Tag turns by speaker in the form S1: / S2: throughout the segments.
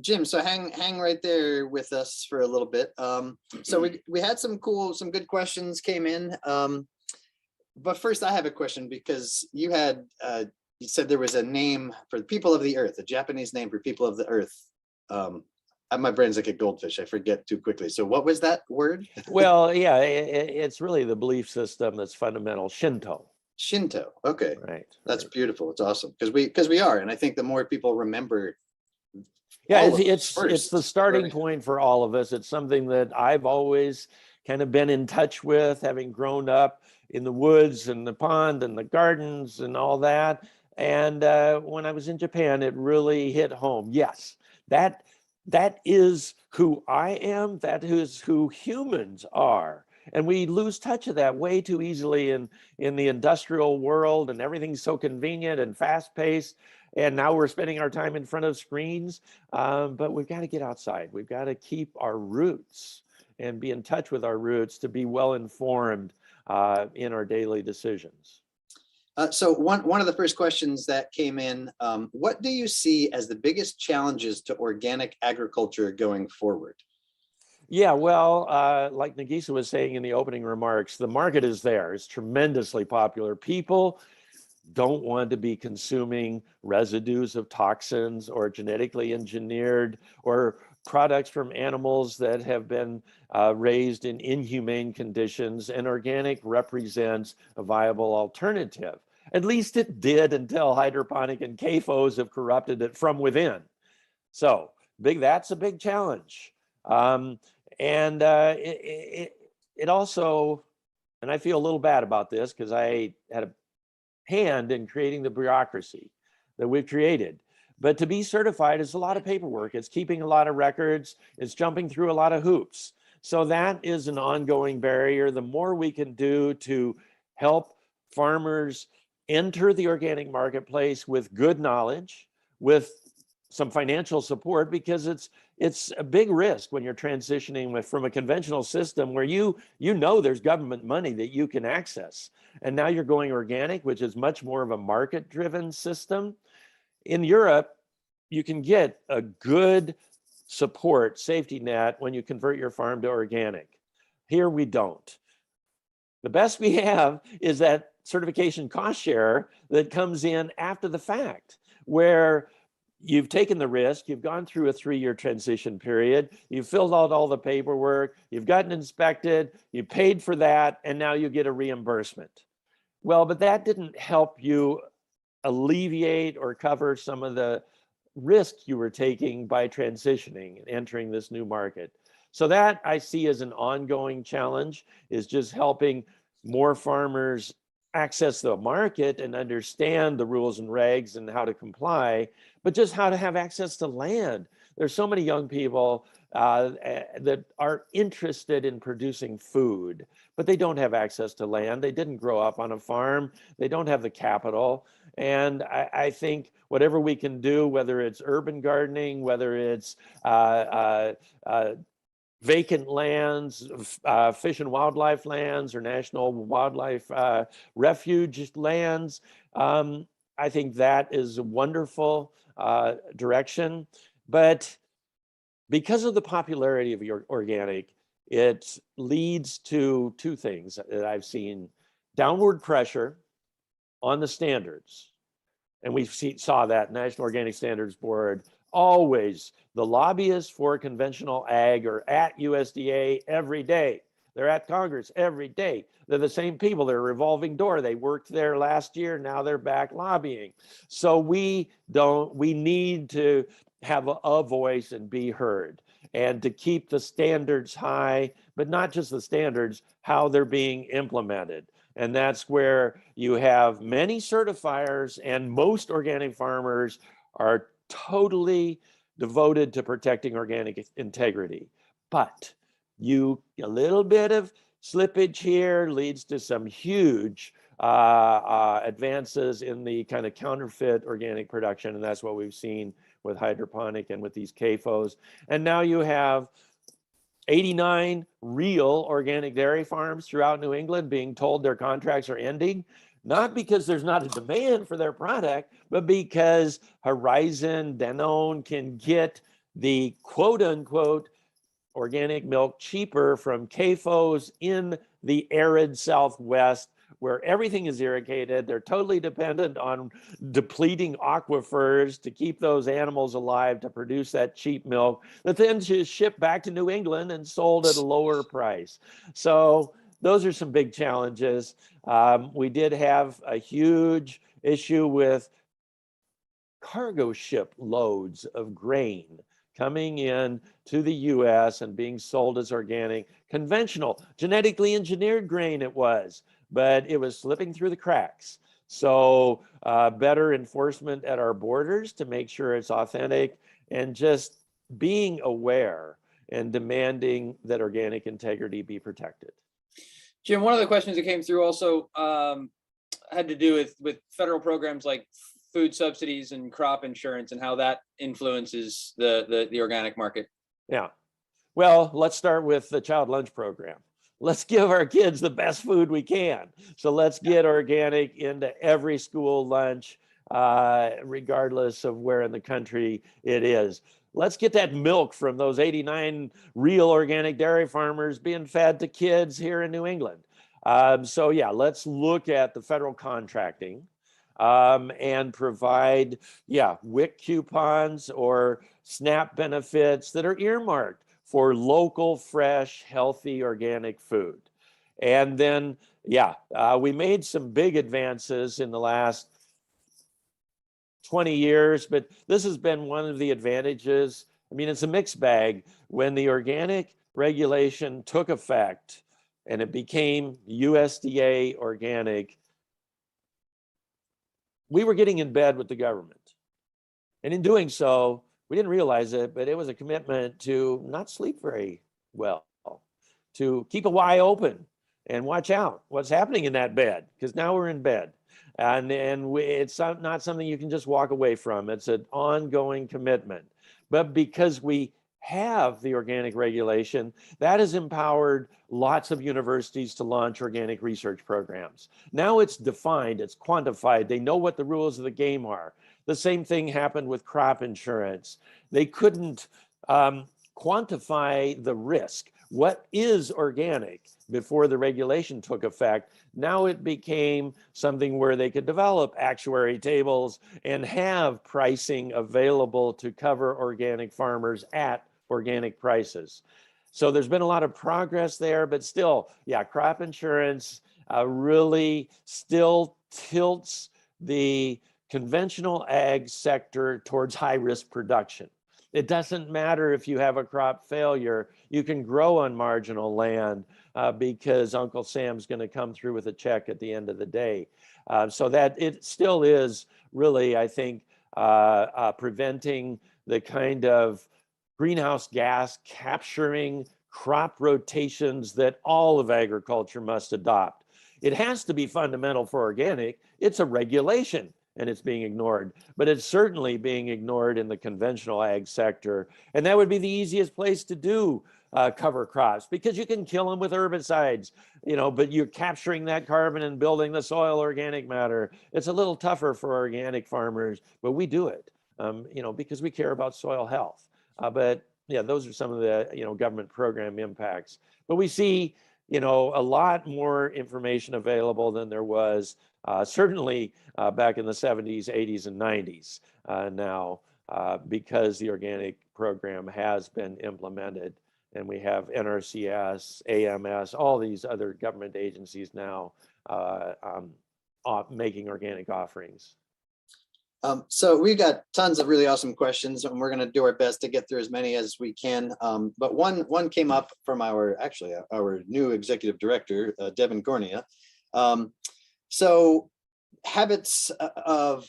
S1: Jim, so hang right there with us for a little bit. So we had some good questions came in. But first, I have a question because you said there was a name for the people of the earth, a Japanese name for people of the earth. My brain's like a goldfish. I forget too quickly. So what was that word?
S2: Well, yeah, it's really the belief system that's fundamental, Shinto.
S1: Shinto. Okay.
S2: Right.
S1: That's beautiful. It's awesome because we are. And I think the more people remember.
S2: Yeah, it's the starting point for all of us. It's something that I've always kind of been in touch with, having grown up in the woods and the pond and the gardens and all that. And when I was in Japan, it really hit home. Yes, that is who I am. That is who humans are. And we lose touch of that way too easily in the industrial world, and everything's so convenient and fast-paced. And now we're spending our time in front of screens. But we've got to get outside. We've got to keep our roots and be in touch with our roots to be well informed in our daily decisions.
S1: So one of the first questions that came in, what do you see as the biggest challenges to organic agriculture going forward?
S2: Yeah, well, like Nagisa was saying in the opening remarks, the market is there. It's tremendously popular. People don't want to be consuming residues of toxins or genetically engineered or products from animals that have been raised in inhumane conditions, and organic represents a viable alternative. At least it did until hydroponic and CAFOs have corrupted it from within. So that's a big challenge. And it also, and I feel a little bad about this because I had a hand in creating the bureaucracy that we've created. But to be certified is a lot of paperwork. It's keeping a lot of records. It's jumping through a lot of hoops. So that is an ongoing barrier. The more we can do to help farmers enter the organic marketplace with good knowledge, with some financial support, because it's a big risk when you're transitioning from a conventional system where you know there's government money that you can access. And now you're going organic, which is much more of a market-driven system. In Europe, you can get a good support safety net when you convert your farm to organic. Here we don't. The best we have is that certification cost share that comes in after the fact, where you've taken the risk, you've gone through a 3-year transition period, you've filled out all the paperwork, you've gotten inspected, you paid for that, and now you get a reimbursement. Well, but that didn't help you alleviate or cover some of the risk you were taking by transitioning and entering this new market. So that I see as an ongoing challenge, is just helping more farmers access the market and understand the rules and regs and how to comply, but just how to have access to land. There's so many young people that are interested in producing food, but they don't have access to land. They didn't grow up on a farm. They don't have the capital. And I think whatever we can do, whether it's urban gardening, whether it's vacant lands, fish and wildlife lands, or national wildlife refuge lands, I think that is a wonderful direction. But because of the popularity of your organic, it leads to two things that I've seen: downward pressure on the standards. And we saw that National Organic Standards Board, always the lobbyists for conventional ag are at USDA every day. They're at Congress every day. They're the same people. They're a revolving door. They worked there last year. Now they're back lobbying. So we need to have a voice and be heard, and to keep the standards high, but not just the standards, how they're being implemented. And that's where you have many certifiers, and most organic farmers are totally devoted to protecting organic integrity. But a little bit of slippage here leads to some huge advances in the kind of counterfeit organic production. And that's what we've seen with hydroponic and with these CAFOs. And now you have 89 real organic dairy farms throughout New England being told their contracts are ending, not because there's not a demand for their product, but because Horizon, Danone can get the quote unquote organic milk cheaper from CAFOs in the arid Southwest, where everything is irrigated. They're totally dependent on depleting aquifers to keep those animals alive to produce that cheap milk that then is shipped back to New England and sold at a lower price. So those are some big challenges. We did have a huge issue with cargo ship loads of grain coming in to the US and being sold as organic, conventional, genetically engineered grain it was, but it was slipping through the cracks. So better enforcement at our borders to make sure it's authentic, and just being aware and demanding that organic integrity be protected.
S3: Jim, one of the questions that came through also had to do with federal programs like food subsidies and crop insurance and how that influences the organic market.
S2: Yeah. Well, let's start with the child lunch program. Let's give our kids the best food we can. So let's get organic into every school lunch, regardless of where in the country it is. Let's get that milk from those 89 real organic dairy farmers being fed to kids here in New England. So yeah, let's look at the federal contracting and provide, WIC coupons or SNAP benefits that are earmarked for local, fresh, healthy, organic food. And then, we made some big advances in the last 20 years, but this has been one of the advantages. I mean, it's a mixed bag. When the organic regulation took effect and it became USDA organic, we were getting in bed with the government. And in doing so, we didn't realize it, but it was a commitment to not sleep very well, to keep a eye open and watch out what's happening in that bed, because now we're in bed. And it's not something you can just walk away from. It's an ongoing commitment. But because we have the organic regulation, that has empowered lots of universities to launch organic research programs. Now it's defined, it's quantified, they know what the rules of the game are. The same thing happened with crop insurance. They couldn't quantify the risk. What is organic before the regulation took effect? Now it became something where they could develop actuary tables and have pricing available to cover organic farmers at organic prices. So there's been a lot of progress there, but still, crop insurance really still tilts the conventional ag sector towards high risk production. It doesn't matter if you have a crop failure, you can grow on marginal land because Uncle Sam's going to come through with a check at the end of the day. So that it still is really, I think, preventing the kind of greenhouse gas capturing crop rotations that all of agriculture must adopt. It has to be fundamental for organic. It's a regulation and it's being ignored, but it's certainly being ignored in the conventional ag sector. And that would be the easiest place to do cover crops, because you can kill them with herbicides, but you're capturing that carbon and building the soil organic matter. It's a little tougher for organic farmers, but we do it, because we care about soil health. But those are some of the, government program impacts. But we see, a lot more information available than there was certainly back in the 70s, 80s, and 90s now, because the organic program has been implemented, and we have NRCS, AMS, all these other government agencies now making organic offerings.
S1: So we've got tons of really awesome questions, and we're going to do our best to get through as many as we can. But one came up from our new executive director, Devin Cornea. So habits of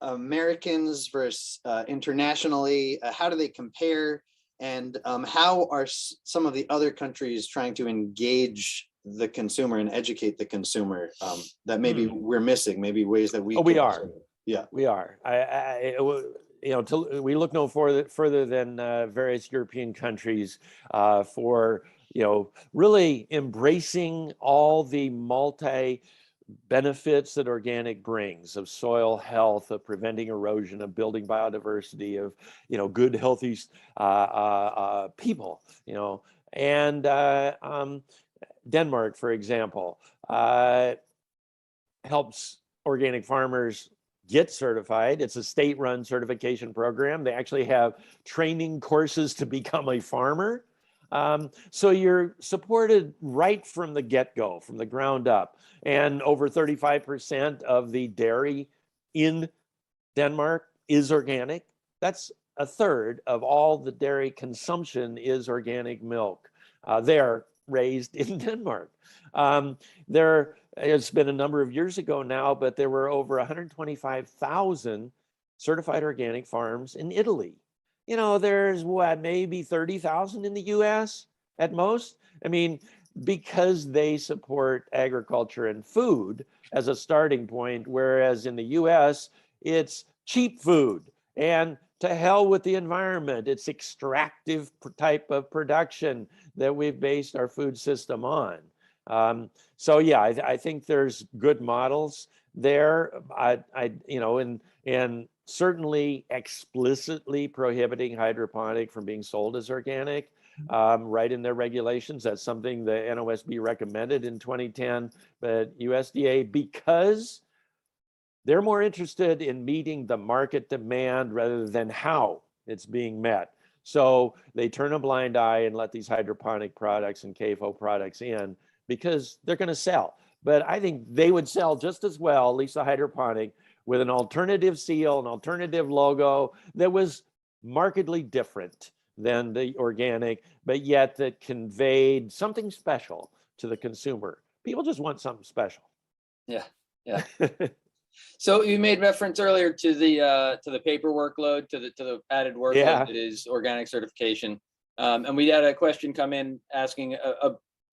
S1: Americans versus internationally, how do they compare? And how are some of the other countries trying to engage the consumer and educate the consumer that maybe we're missing, maybe ways that we
S2: are.
S1: Yeah,
S2: we are. We look no further than various European countries for really embracing all the benefits that organic brings of soil health, of preventing erosion, of building biodiversity, of, good, healthy people, and Denmark, for example, helps organic farmers get certified. It's a state-run certification program. They actually have training courses to become a farmer. So you're supported right from the get-go, from the ground up. And over 35% of the dairy in Denmark is organic. That's a third of all the dairy consumption is organic milk. They're raised in Denmark. It's been a number of years ago now, but there were over 125,000 certified organic farms in Italy. There's maybe 30,000 in the US at most. I mean, because they support agriculture and food as a starting point, whereas in the US, it's cheap food and to hell with the environment. It's extractive type of production that we've based our food system on. So yeah, I think there's good models there. And certainly explicitly prohibiting hydroponic from being sold as organic, right in their regulations. That's something the NOSB recommended in 2010, but USDA, because they're more interested in meeting the market demand rather than how it's being met. So they turn a blind eye and let these hydroponic products and CAFO products in because they're going to sell. But I think they would sell just as well, at least the hydroponic, with an alternative seal, an alternative logo that was markedly different than the organic, but yet that conveyed something special to the consumer. People just want something special.
S3: Yeah. So you made reference earlier to the paper workload, to the added workload that is organic certification, and we had a question come in asking,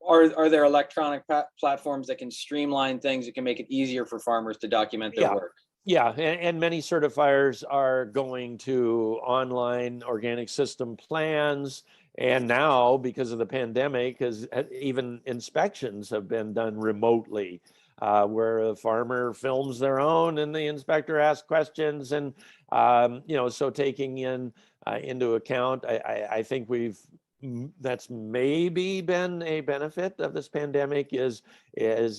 S3: are there electronic platforms that can streamline things, that can make it easier for farmers to document their work?
S2: Yeah, and many certifiers are going to online organic system plans. And now, because of the pandemic, even inspections have been done remotely, where a farmer films their own and the inspector asks questions. And, so taking into account, I think that's maybe been a benefit of this pandemic is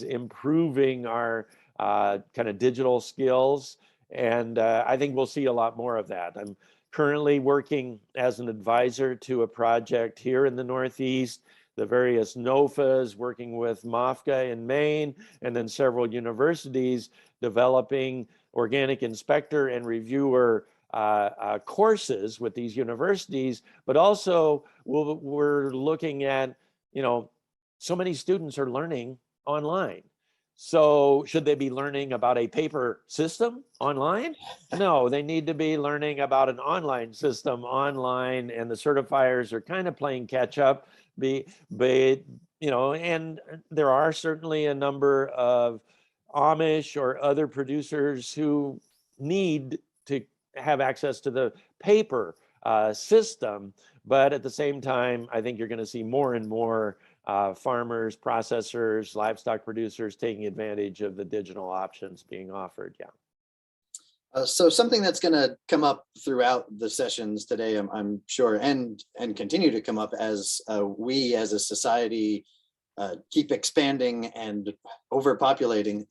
S2: improving our kind of digital skills. And I think we'll see a lot more of that. I'm currently working as an advisor to a project here in the Northeast, the various NOFAs, working with MAFCA in Maine, and then several universities developing organic inspector and reviewer courses with these universities. But also we're looking at, so many students are learning online. So should they be learning about a paper system online? No, they need to be learning about an online system online, and the certifiers are kind of playing catch up. And there are certainly a number of Amish or other producers who need to have access to the paper system. But at the same time, I think you're going to see more and more farmers, processors, livestock producers taking advantage of the digital options being offered.
S1: So something that's going to come up throughout the sessions today, I'm sure, and continue to come up as we as a society keep expanding and overpopulating.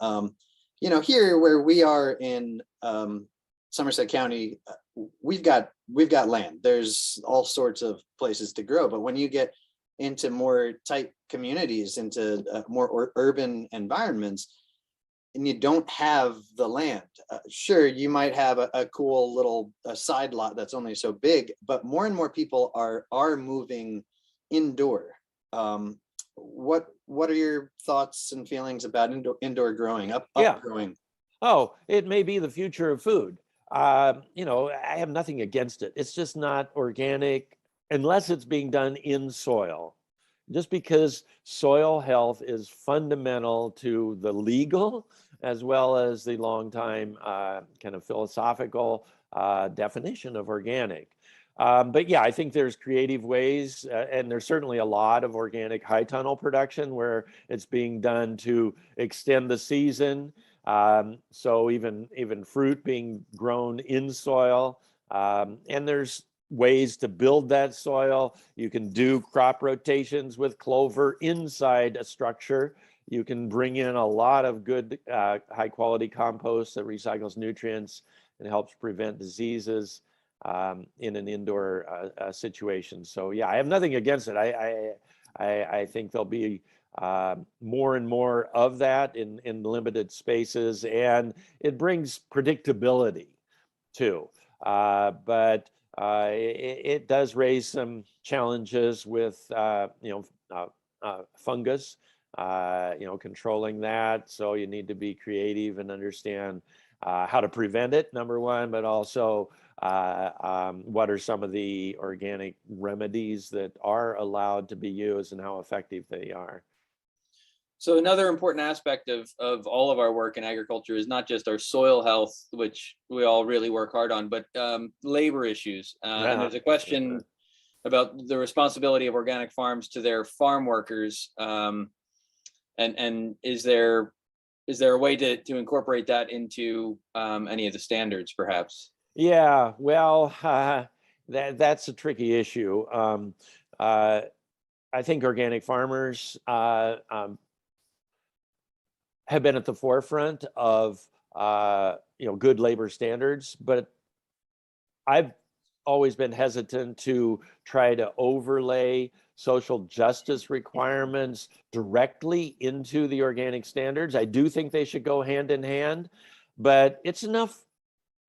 S1: Here where we are in Somerset County, we've got land. There's all sorts of places to grow, but when you get into more tight communities, into more urban environments, and you don't have the land, sure, you might have a cool little side lot that's only so big, but more and more people are moving indoor. What are your thoughts and feelings about indoor growing, upgrowing?
S2: Oh, it may be the future of food. I have nothing against it. It's just not organic unless it's being done in soil. Just because soil health is fundamental to the legal as well as the long time kind of philosophical definition of organic. But yeah, I think there's creative ways, and there's certainly a lot of organic high tunnel production where it's being done to extend the season. So even fruit being grown in soil, and there's ways to build that soil. You can do crop rotations with clover inside a structure. You can bring in a lot of good high quality compost that recycles nutrients and helps prevent diseases in an indoor situation. So yeah, I have nothing against it. I think there'll be more and more of that in limited spaces, and it brings predictability too. But it does raise some challenges with fungus, controlling that. So you need to be creative and understand how to prevent it, number one, but also what are some of the organic remedies that are allowed to be used and how effective they are.
S3: So another important aspect of all of our work in agriculture is not just our soil health, which we all really work hard on, but labor issues. And there's a question about the responsibility of organic farms to their farm workers. And is there a way to incorporate that into any of the standards, perhaps?
S2: Yeah, well, that's a tricky issue. I think organic farmers have been at the forefront of good labor standards, but I've always been hesitant to try to overlay social justice requirements directly into the organic standards. I do think they should go hand in hand, but it's enough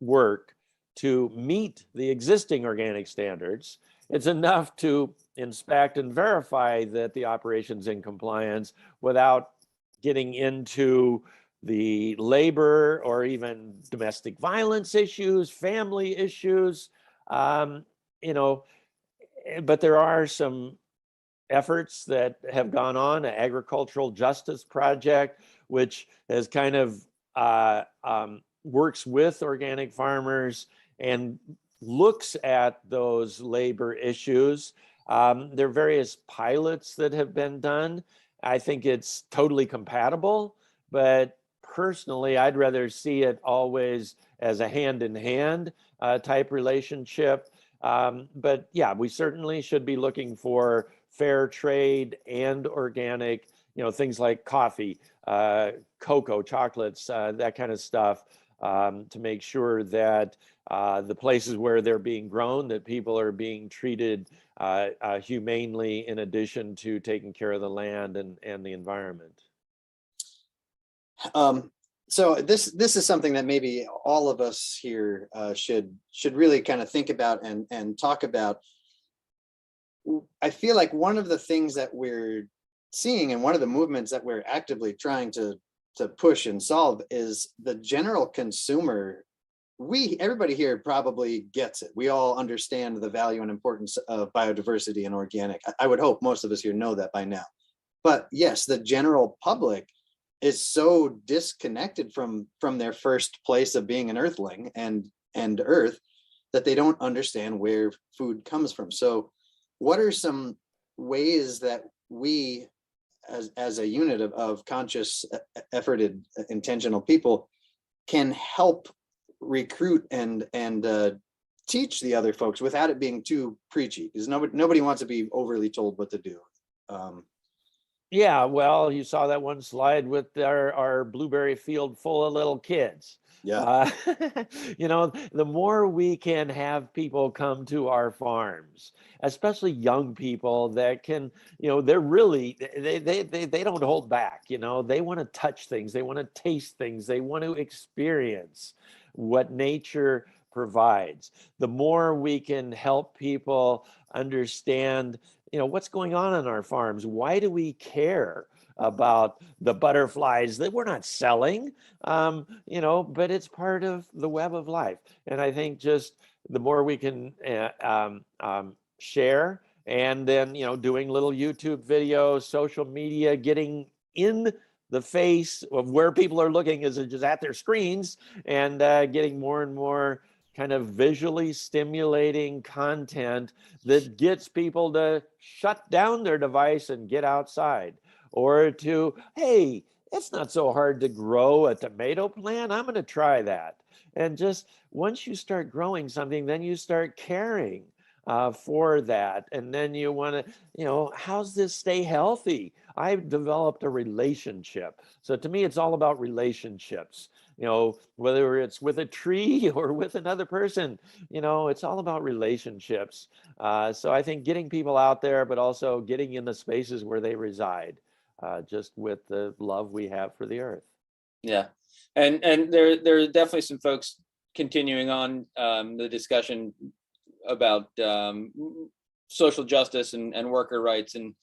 S2: work to meet the existing organic standards. It's enough to inspect and verify that the operation's in compliance without getting into the labor or even domestic violence issues, family issues. But there are some efforts that have gone on. An agricultural justice project, which has kind of works with organic farmers and looks at those labor issues. There are various pilots that have been done. I think it's totally compatible, but personally, I'd rather see it always as a hand-in-hand type relationship. But yeah, we certainly should be looking for fair trade and organic, things like coffee, cocoa, chocolates, that kind of stuff, to make sure that the places where they're being grown, that people are being treated humanely, in addition to taking care of the land and the environment.
S1: So this is something that maybe all of us here should really kind of think about and talk about. I feel like one of the things that we're seeing, and one of the movements that we're actively trying to push and solve, is the general consumer. Everybody here probably gets it. We all understand the value and importance of biodiversity and organic. I would hope most of us here know that by now. But yes, the general public is so disconnected from their first place of being an earthling and earth, that they don't understand where food comes from. So what are some ways that we as a unit of conscious, efforted, intentional people can help recruit and teach the other folks without it being too preachy? Because nobody wants to be overly told what to do.
S2: Yeah, well, you saw that one slide with our blueberry field full of little kids.
S1: Yeah.
S2: The more we can have people come to our farms, especially young people that can, they're really, they don't hold back. They want to touch things, they want to taste things, they want to experience what nature provides. The more we can help people understand, what's going on our farms. Why do we care about the butterflies that we're not selling? But it's part of the web of life. And I think just the more we can share, and then, doing little YouTube videos, social media, getting in the face of where people are looking, is just at their screens, and getting more and more kind of visually stimulating content that gets people to shut down their device and get outside, or to, hey, it's not so hard to grow a tomato plant. I'm going to try that. And just once you start growing something, then you start caring for that. And then you want to, how's this stay healthy? I've developed a relationship. So to me, it's all about relationships. Whether it's with a tree or with another person, it's all about relationships. So I think getting people out there, but also getting in the spaces where they reside, just with the love we have for the earth.
S3: Yeah. And there are definitely some folks continuing on the discussion about social justice and worker rights. And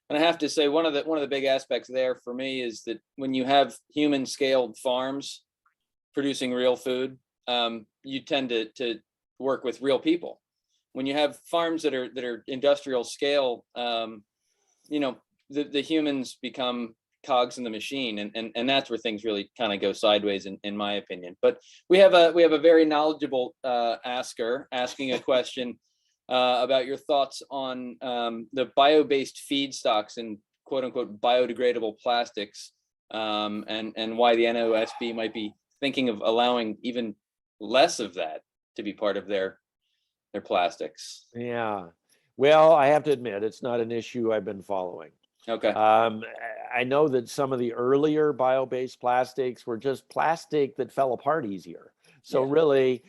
S3: I have to say, one of the big aspects there for me is that when you have human scaled farms producing real food, you tend to work with real people. When you have farms that are industrial scale, the humans become cogs in the machine, and that's where things really kind of go sideways in my opinion. But we have a very knowledgeable asker asking a question about your thoughts on the bio-based feedstocks and quote unquote biodegradable plastics, and why the NOSB might be thinking of allowing even less of that to be part of their plastics.
S2: Yeah. Well, I have to admit, it's not an issue I've been following.
S3: Okay.
S2: I know that some of the earlier bio-based plastics were just plastic that fell apart easier. So really,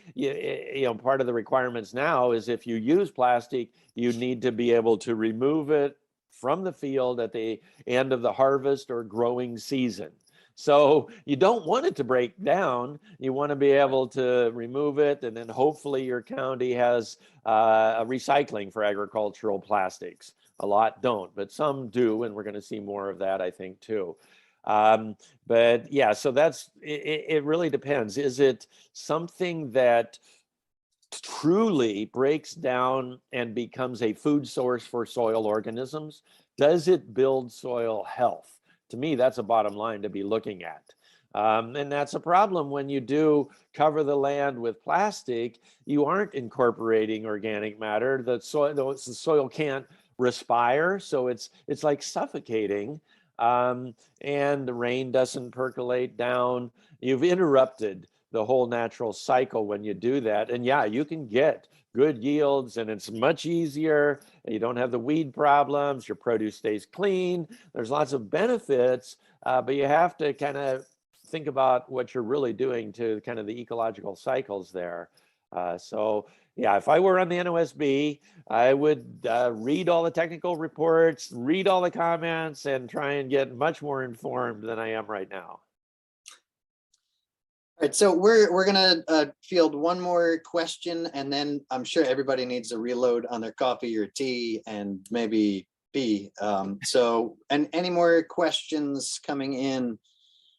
S2: part of the requirements now is if you use plastic, you need to be able to remove it from the field at the end of the harvest or growing season. So you don't want it to break down. You want to be able to remove it, and then hopefully your county has a recycling for agricultural plastics. A lot don't, but some do, and we're going to see more of that, I think, too. But yeah, so it really depends. Is it something that truly breaks down and becomes a food source for soil organisms? Does it build soil health? To me, that's a bottom line to be looking at. And that's a problem when you do cover the land with plastic. You aren't incorporating organic matter. The soil can't respire, so it's like suffocating, and the rain doesn't percolate down. You've interrupted the whole natural cycle when you do that. And yeah, you can get good yields, and it's much easier. You don't have the weed problems. Your produce stays clean. There's lots of benefits, but you have to kind of think about what you're really doing to kind of the ecological cycles there. So yeah, if I were on the NOSB, I would read all the technical reports, read all the comments, and try and get much more informed than I am right now.
S1: All right, so we're gonna field one more question, and then I'm sure everybody needs to reload on their coffee or tea and maybe pee. And any more questions coming in?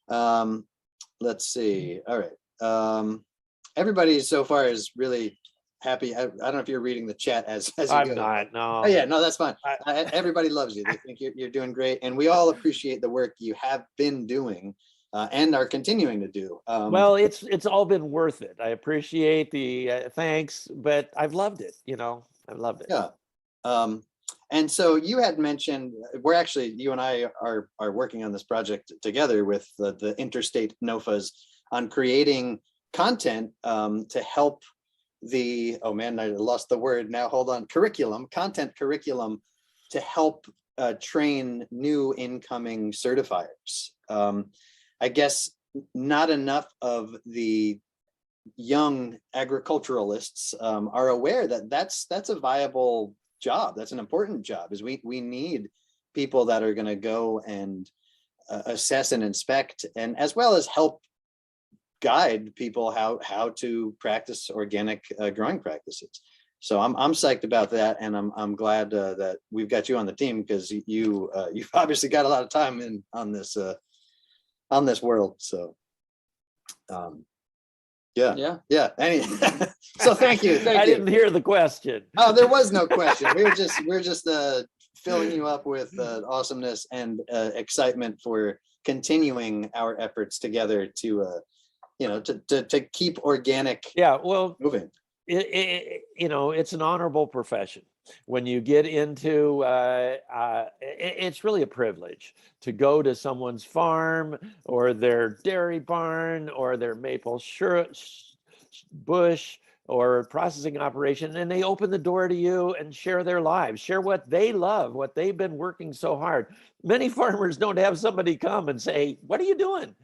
S1: Let's see. All right. Everybody so far is really happy. I don't know if you're reading the chat as you
S2: I'm
S1: go.
S2: not, no.
S1: Oh yeah, no, that's fine. Everybody loves you. They think you're doing great, and we all appreciate the work you have been doing. And are continuing to do.
S2: Well, it's all been worth it. I appreciate the thanks, but I've loved it. I've loved it.
S1: Yeah. And so you had mentioned, you and I are working on this project together with the interstate NOFAs on creating content to help oh man, I lost the word now. Hold on. Content curriculum to help train new incoming certifiers. I guess not enough of the young agriculturalists are aware that that's a viable job. That's an important job. Is we need people that are going to go and assess and inspect, and as well as help guide people how to practice organic growing practices. So I'm psyched about that, and I'm glad that we've got you on the team, because you've obviously got a lot of time on this world. So yeah. So thank you.
S2: I didn't hear the question.
S1: Oh, there was no question. We're just filling you up with awesomeness and excitement for continuing our efforts together to keep organic
S2: Yeah, well,
S1: moving.
S2: It's an honorable profession. When you get into, it's really a privilege to go to someone's farm or their dairy barn or their maple bush or processing operation, and they open the door to you and share their lives, share what they love, what they've been working so hard. Many farmers don't have somebody come and say, "What are you doing?"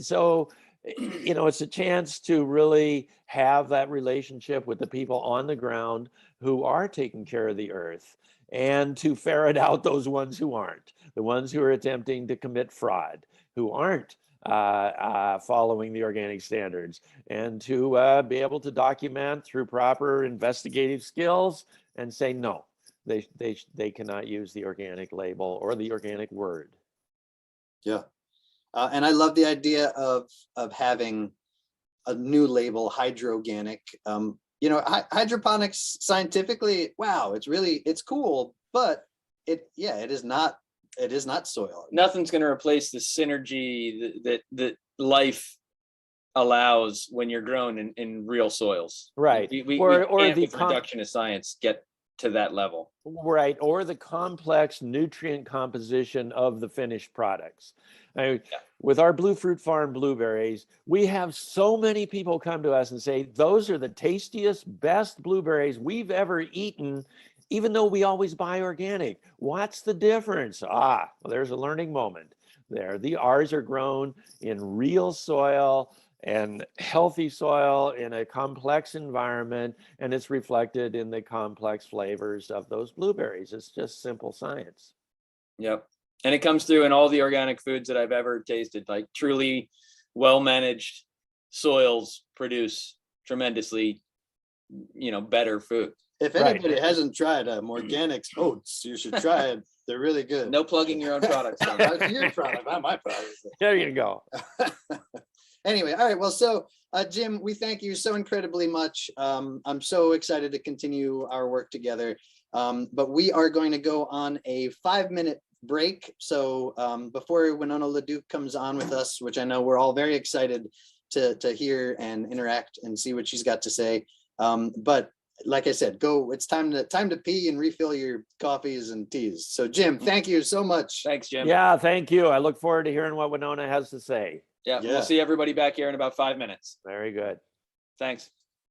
S2: So it's a chance to really have that relationship with the people on the ground who are taking care of the earth, and to ferret out those ones who aren't, the ones who are attempting to commit fraud, who aren't following the organic standards, and to be able to document through proper investigative skills and say, no, they cannot use the organic label or the organic word.
S1: Yeah. And I love the idea of having a new label, hydroorganic. Hydroponics scientifically, wow, it's cool, but it is not soil.
S3: Nothing's going to replace the synergy that life allows when you're grown in real soils.
S2: Right.
S3: We can't, with reductionist science, get to that level.
S2: Right. Or the complex nutrient composition of the finished products. With our Blue Fruit Farm blueberries, we have so many people come to us and say, those are the tastiest, best blueberries we've ever eaten, even though we always buy organic. What's the difference? Well, there's a learning moment there. Ours are grown in real soil and healthy soil in a complex environment, and it's reflected in the complex flavors of those blueberries. It's just simple science.
S3: Yep. And it comes through in all the organic foods that I've ever tasted. Like, truly well-managed soils produce tremendously, better food.
S1: If anybody hasn't tried organics oats, you should try it. They're really good.
S3: No plugging your own products.
S1: Your product, not my product.
S2: There you go.
S1: Anyway, all right. Well, so Jim, we thank you so incredibly much. I'm so excited to continue our work together. But we are going to go on a 5-minute break. So before Winona LaDuke comes on with us, which I know we're all very excited to hear and interact and see what she's got to say. But like I said, it's time to pee and refill your coffees and teas. So Jim, thank you so much.
S3: Thanks, Jim.
S2: Yeah, thank you. I look forward to hearing what Winona has to say.
S3: Yeah, we'll see everybody back here in about 5 minutes.
S2: Very good.
S3: Thanks.